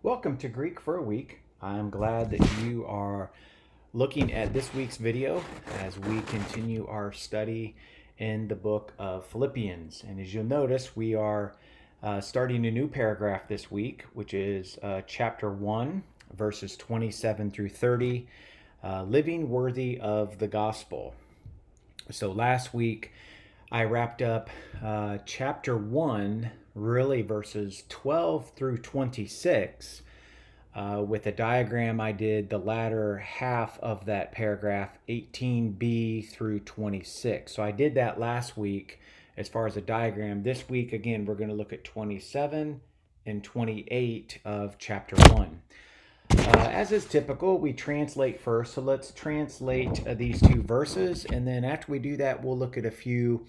Welcome to Greek for a Week. I'm glad that you are looking at this week's video as we continue our study in the book of Philippians. And as you'll notice, we are starting a new paragraph this week, which is chapter 1, verses 27 through 30, living worthy of the gospel. So last week, I wrapped up chapter 1, really verses 12 through 26, with a diagram. I did the latter half of that paragraph, 18b through 26. So I did that last week as far as a diagram. This week, again, we're going to look at 27 and 28 of chapter 1. As is typical, we translate first. So let's translate these two verses. And then after we do that, we'll look at a few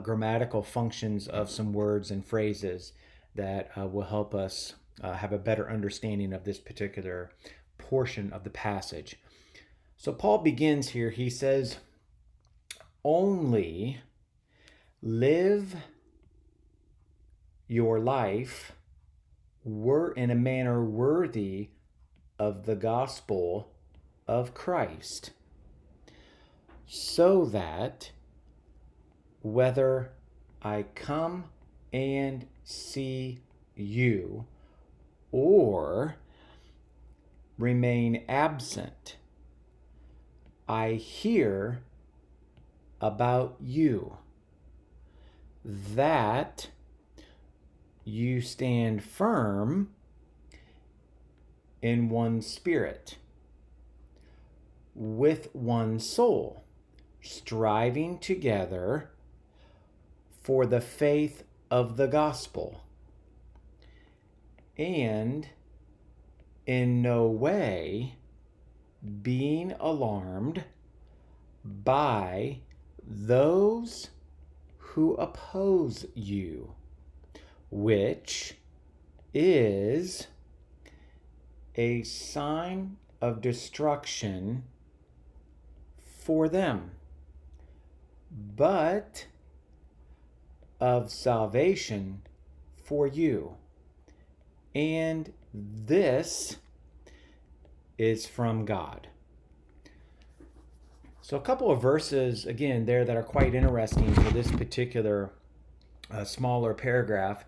grammatical functions of some words and phrases that will help us have a better understanding of this particular portion of the passage. So Paul begins here. He says, only live your life in a manner worthy of the gospel of Christ, so that whether I come and see you or remain absent, I hear about you, that you stand firm in one spirit, with one soul, striving together for the faith of the gospel, and in no way being alarmed by those who oppose you, which is a sign of destruction for them, but of salvation for you. And this is from God. So a couple of verses, again, there that are quite interesting for this particular smaller paragraph.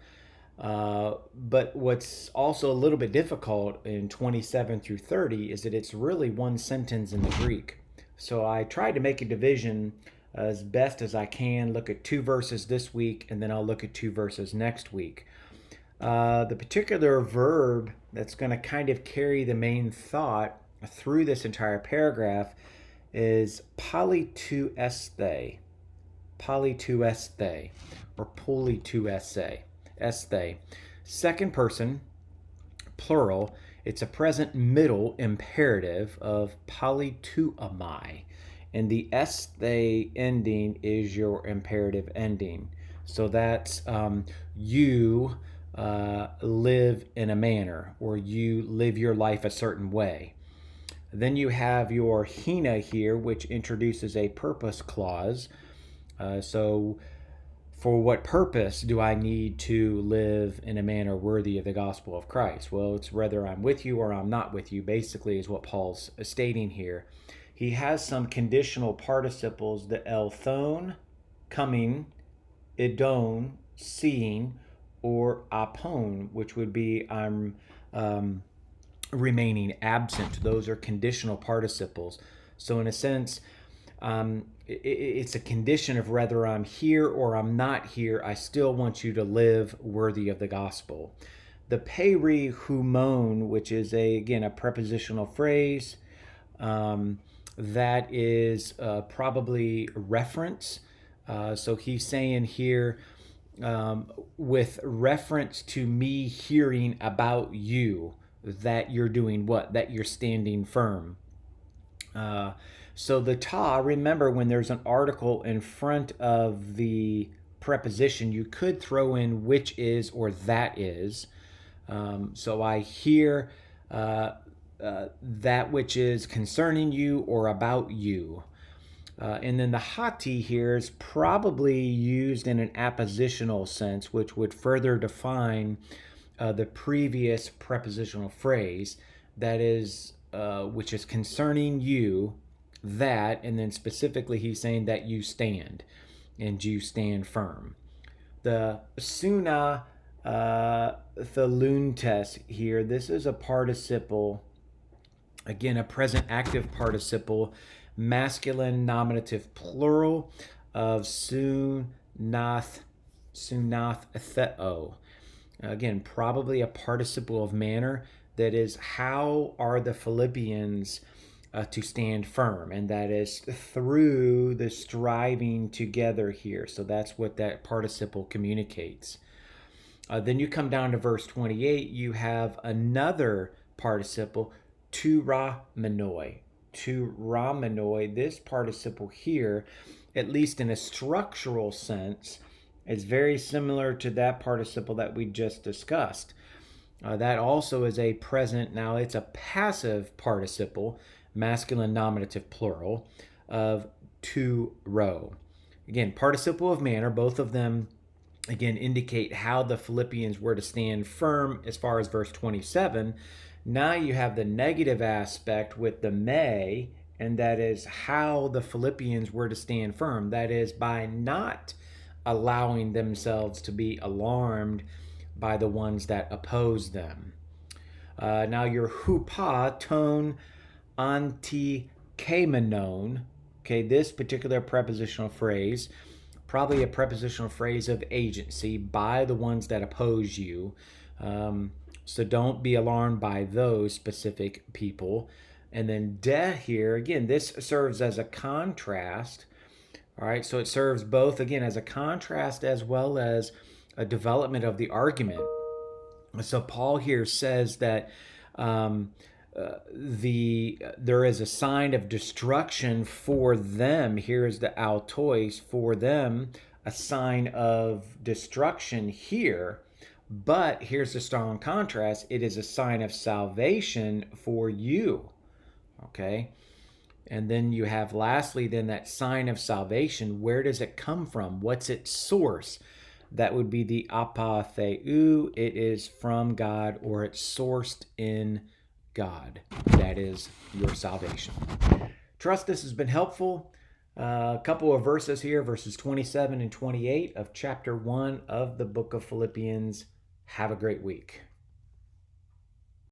But what's also a little bit difficult in 27 through 30 is that it's really one sentence in the Greek. So I tried to make a division as best as I can, look at two verses this week, and then I'll look at two verses next week. The particular verb that's going to kind of carry the main thought through this entire paragraph is polytueste, or polytueste. Second person, plural. It's a present middle imperative of polytuomai. And the este ending is your imperative ending. So that's you live in a manner, or you live your life a certain way. Then you have your hina here, which introduces a purpose clause. So for what purpose do I need to live in a manner worthy of the gospel of Christ? Well, it's whether I'm with you or I'm not with you, basically, is what Paul's stating here. He has some conditional participles, the elthon, coming, idon, seeing, or apon, which would be I'm remaining absent. Those are conditional participles. So in a sense, it's a condition of whether I'm here or I'm not here. I still want you to live worthy of the gospel. The peri humon, which is again a prepositional phrase, that is probably reference. So he's saying here, with reference to me hearing about you, that you're doing what? That you're standing firm. So the ta, remember when there's an article in front of the preposition, you could throw in which is or that is. So I hear that which is concerning you or about you. And then the hati here is probably used in an appositional sense, which would further define the previous prepositional phrase, that is, which is concerning you, that, and then specifically he's saying that you stand, and you stand firm. The suna thaluntes here, this is a participle, again, a present active participle, masculine nominative plural of sunath theo. Again, probably a participle of manner, that is, how are the Philippians to stand firm, and that is through the striving together here. So that's what that participle communicates. Then you come down to verse 28, you have another participle, to ramenoi. To ramenoi, this participle here, at least in a structural sense, is very similar to that participle that we just discussed. That also is a present, now it's a passive participle, masculine nominative plural, of to ro. Again, participle of manner, both of them, again, indicate how the Philippians were to stand firm as far as verse 27. Now you have the negative aspect with the may, and that is how the Philippians were to stand firm. That is, by not allowing themselves to be alarmed by the ones that oppose them. Now your hupa, tone, anti-kamenon, okay, this particular prepositional phrase, probably a prepositional phrase of agency, by the ones that oppose you. So don't be alarmed by those specific people. And then de here, again, this serves as a contrast. All right, so it serves both, again, as a contrast as well as a development of the argument. So Paul here says that there is a sign of destruction for them. Here is the altois, for them, a sign of destruction here. But here's the strong contrast. It is a sign of salvation for you. Okay? And then you have, lastly, then that sign of salvation. Where does it come from? What's its source? That would be the apatheu. It is from God, or it's sourced in God. That is your salvation. Trust this has been helpful. A couple of verses here, verses 27 and 28 of chapter 1 of the book of Philippians. Have a great week.